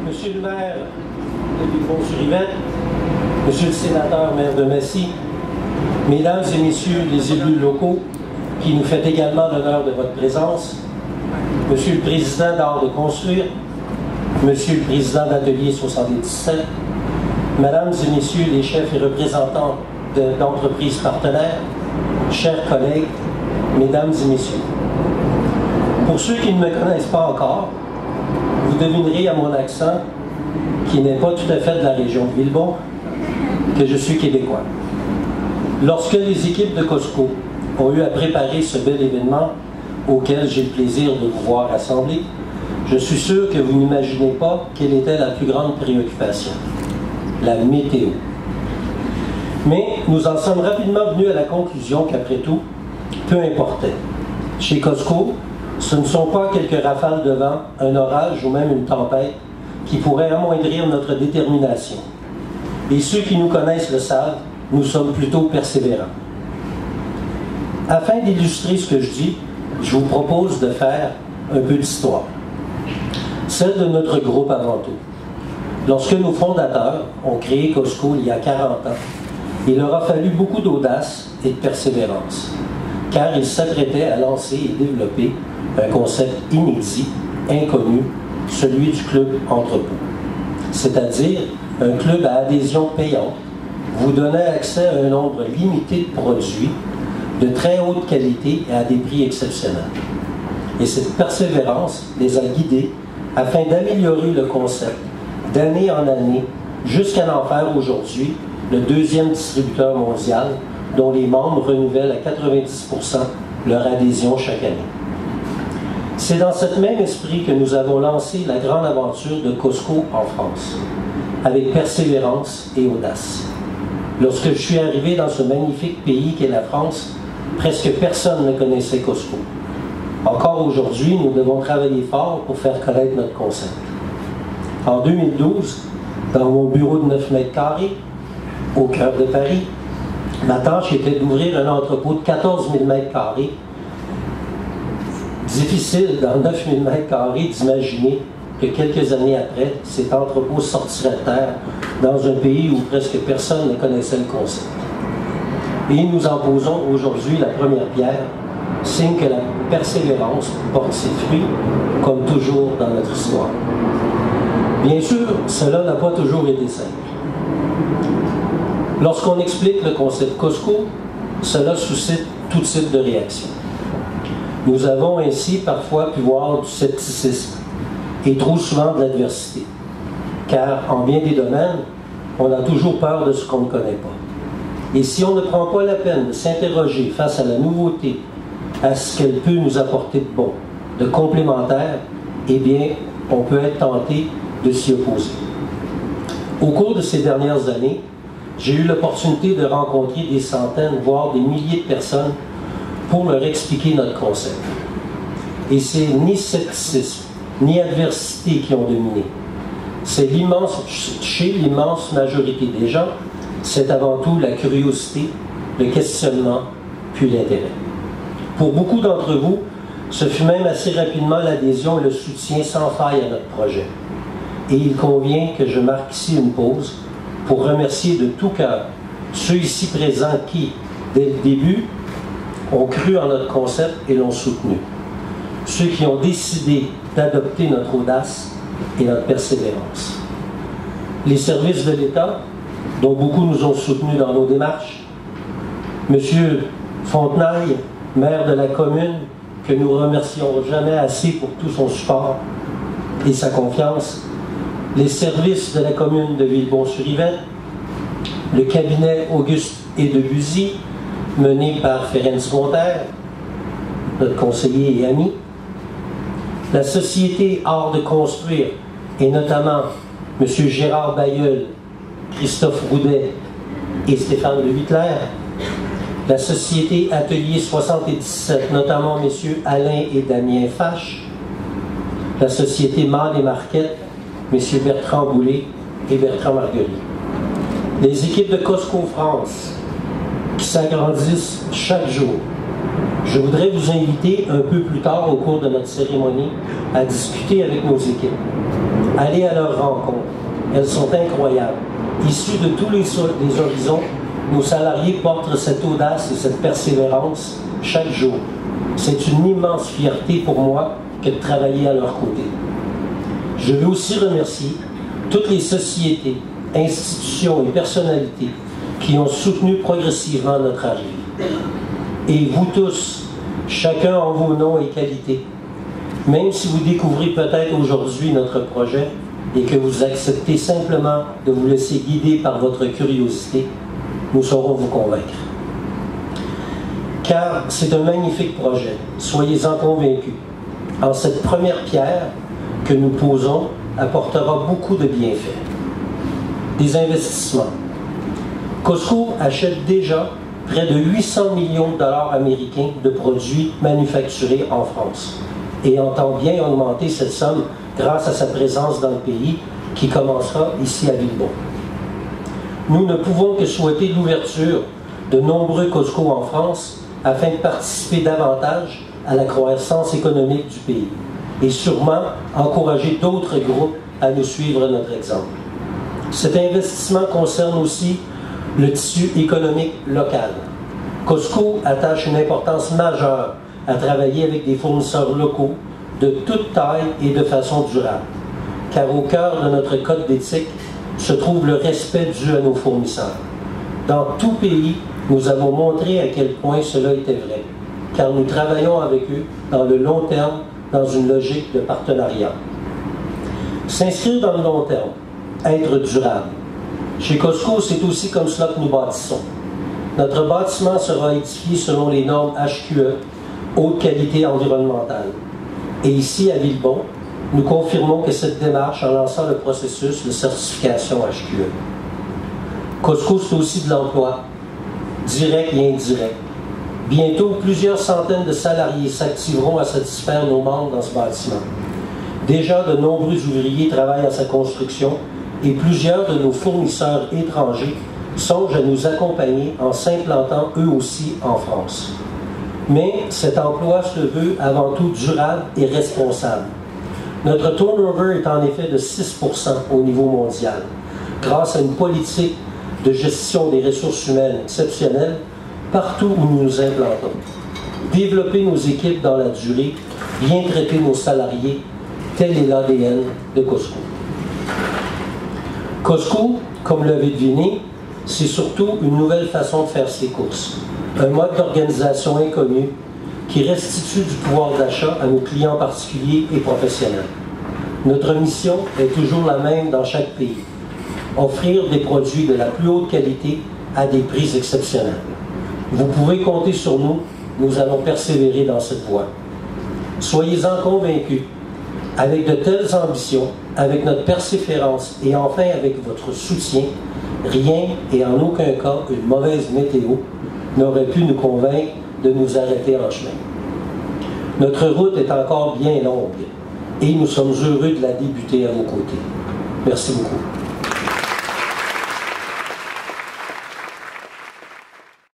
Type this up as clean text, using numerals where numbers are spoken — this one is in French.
Monsieur le maire de Villebon-sur-Yvette, Monsieur le sénateur maire de Massy, Mesdames et Messieurs les élus locaux, qui nous fait également l'honneur de votre présence, Monsieur le Président d'Art de Construire, Monsieur le Président d'Atelier 77, Mesdames et Messieurs les chefs et représentants d'entreprises partenaires, chers collègues, Mesdames et Messieurs. Pour ceux qui ne me connaissent pas encore, vous devinerez à mon accent, qui n'est pas tout à fait de la région de Villebon, que je suis québécois. Lorsque les équipes de Costco ont eu à préparer ce bel événement auquel j'ai le plaisir de vous voir rassemblés, je suis sûr que vous n'imaginez pas quelle était la plus grande préoccupation, la météo. Mais nous en sommes rapidement venus à la conclusion qu'après tout, peu importait. Chez Costco, ce ne sont pas quelques rafales de vent, un orage ou même une tempête qui pourraient amoindrir notre détermination. Et ceux qui nous connaissent le savent, nous sommes plutôt persévérants. Afin d'illustrer ce que je dis, je vous propose de faire un peu d'histoire. Celle de notre groupe avant tout. Lorsque nos fondateurs ont créé Costco il y a 40 ans, il leur a fallu beaucoup d'audace et de persévérance, car ils s'apprêtaient à lancer et développer un concept inédit, inconnu, celui du club entrepôt. C'est-à-dire un club à adhésion payante, vous donnant accès à un nombre limité de produits de très haute qualité et à des prix exceptionnels. Et cette persévérance les a guidés afin d'améliorer le concept d'année en année jusqu'à en faire aujourd'hui le deuxième distributeur mondial dont les membres renouvellent à 90% leur adhésion chaque année. C'est dans cet même esprit que nous avons lancé la grande aventure de Costco en France, avec persévérance et audace. Lorsque je suis arrivé dans ce magnifique pays qu'est la France, presque personne ne connaissait Costco. Encore aujourd'hui, nous devons travailler fort pour faire connaître notre concept. En 2012, dans mon bureau de 9 mètres carrés, au cœur de Paris, ma tâche était d'ouvrir un entrepôt de 14 000 mètres carrés. Difficile, dans 9 000 mètres carrés, d'imaginer que quelques années après, cet entrepôt sortirait de terre dans un pays où presque personne ne connaissait le concept. Et nous en posons aujourd'hui la première pierre, signe que la persévérance porte ses fruits, comme toujours dans notre histoire. Bien sûr, cela n'a pas toujours été simple. Lorsqu'on explique le concept Costco, cela suscite tout type de réaction. Nous avons ainsi parfois pu voir du scepticisme et trop souvent de l'adversité. Car en bien des domaines, on a toujours peur de ce qu'on ne connaît pas. Et si on ne prend pas la peine de s'interroger face à la nouveauté, à ce qu'elle peut nous apporter de bon, de complémentaire, eh bien, on peut être tenté de s'y opposer. Au cours de ces dernières années, j'ai eu l'opportunité de rencontrer des centaines, voire des milliers de personnes pour leur expliquer notre concept. Et c'est ni scepticisme, ni adversité qui ont dominé. C'est chez l'immense majorité des gens, c'est avant tout la curiosité, le questionnement, puis l'intérêt. Pour beaucoup d'entre vous, ce fut même assez rapidement l'adhésion et le soutien sans faille à notre projet. Et il convient que je marque ici une pause pour remercier de tout cœur ceux ici présents qui, dès le début, ont cru en notre concept et l'ont soutenu. Ceux qui ont décidé d'adopter notre audace et notre persévérance. Les services de l'État, dont beaucoup nous ont soutenus dans nos démarches. Monsieur Fontenaille, maire de la commune, que nous remercions jamais assez pour tout son support et sa confiance. Les services de la commune de Villebon-sur-Yvette, le cabinet Auguste et Debussy, mené par Ferenc Monterre, notre conseiller et ami, la société Art de Construire, et notamment M. Gérard Bailleul, Christophe Roudet et Stéphane Le Huitler, la société Atelier 77, notamment M. Alain et Damien Fache, la société Mâle et Marquette, M. Bertrand Boulay et Bertrand Marguerite. Les équipes de Costco France, qui s'agrandissent chaque jour. Je voudrais vous inviter un peu plus tard au cours de notre cérémonie à discuter avec nos équipes. Allez à leur rencontre. Elles sont incroyables. Issues de tous les horizons, nos salariés portent cette audace et cette persévérance chaque jour. C'est une immense fierté pour moi que de travailler à leur côté. Je veux aussi remercier toutes les sociétés, institutions et personnalités qui ont soutenu progressivement notre arrivée. Et vous tous, chacun en vos noms et qualités, même si vous découvrez peut-être aujourd'hui notre projet et que vous acceptez simplement de vous laisser guider par votre curiosité, nous saurons vous convaincre. Car c'est un magnifique projet, soyez-en convaincus. En cette première pierre que nous posons apportera beaucoup de bienfaits. Des investissements. Costco achète déjà près de 800 millions de dollars américains de produits manufacturés en France et entend bien augmenter cette somme grâce à sa présence dans le pays qui commencera ici à Villebon. Nous ne pouvons que souhaiter l'ouverture de nombreux Costco en France afin de participer davantage à la croissance économique du pays et sûrement encourager d'autres groupes à nous suivre notre exemple. Cet investissement concerne aussi le tissu économique local. Costco attache une importance majeure à travailler avec des fournisseurs locaux de toute taille et de façon durable, car au cœur de notre code d'éthique se trouve le respect dû à nos fournisseurs. Dans tout pays, nous avons montré à quel point cela était vrai, car nous travaillons avec eux dans le long terme, dans une logique de partenariat. S'inscrire dans le long terme, être durable. Chez Costco, c'est aussi comme cela que nous bâtissons. Notre bâtiment sera édifié selon les normes HQE, haute qualité environnementale. Et ici, à Villebon, nous confirmons que cette démarche en lançant le processus de certification HQE. Costco, c'est aussi de l'emploi, direct et indirect. Bientôt, plusieurs centaines de salariés s'activeront à satisfaire nos membres dans ce bâtiment. Déjà, de nombreux ouvriers travaillent à sa construction et plusieurs de nos fournisseurs étrangers songent à nous accompagner en s'implantant eux aussi en France. Mais cet emploi se veut avant tout durable et responsable. Notre turnover est en effet de 6% au niveau mondial, grâce à une politique de gestion des ressources humaines exceptionnelle partout où nous nous implantons. Développer nos équipes dans la durée, bien traiter nos salariés, tel est l'ADN de Costco. Costco, comme vous l'avez deviné, c'est surtout une nouvelle façon de faire ses courses. Un mode d'organisation inconnu qui restitue du pouvoir d'achat à nos clients particuliers et professionnels. Notre mission est toujours la même dans chaque pays. Offrir des produits de la plus haute qualité à des prix exceptionnels. Vous pouvez compter sur nous, nous allons persévérer dans cette voie. Soyez-en convaincus. Avec de telles ambitions, avec notre persévérance et enfin avec votre soutien, rien et en aucun cas une mauvaise météo n'aurait pu nous convaincre de nous arrêter en chemin. Notre route est encore bien longue et nous sommes heureux de la débuter à vos côtés. Merci beaucoup.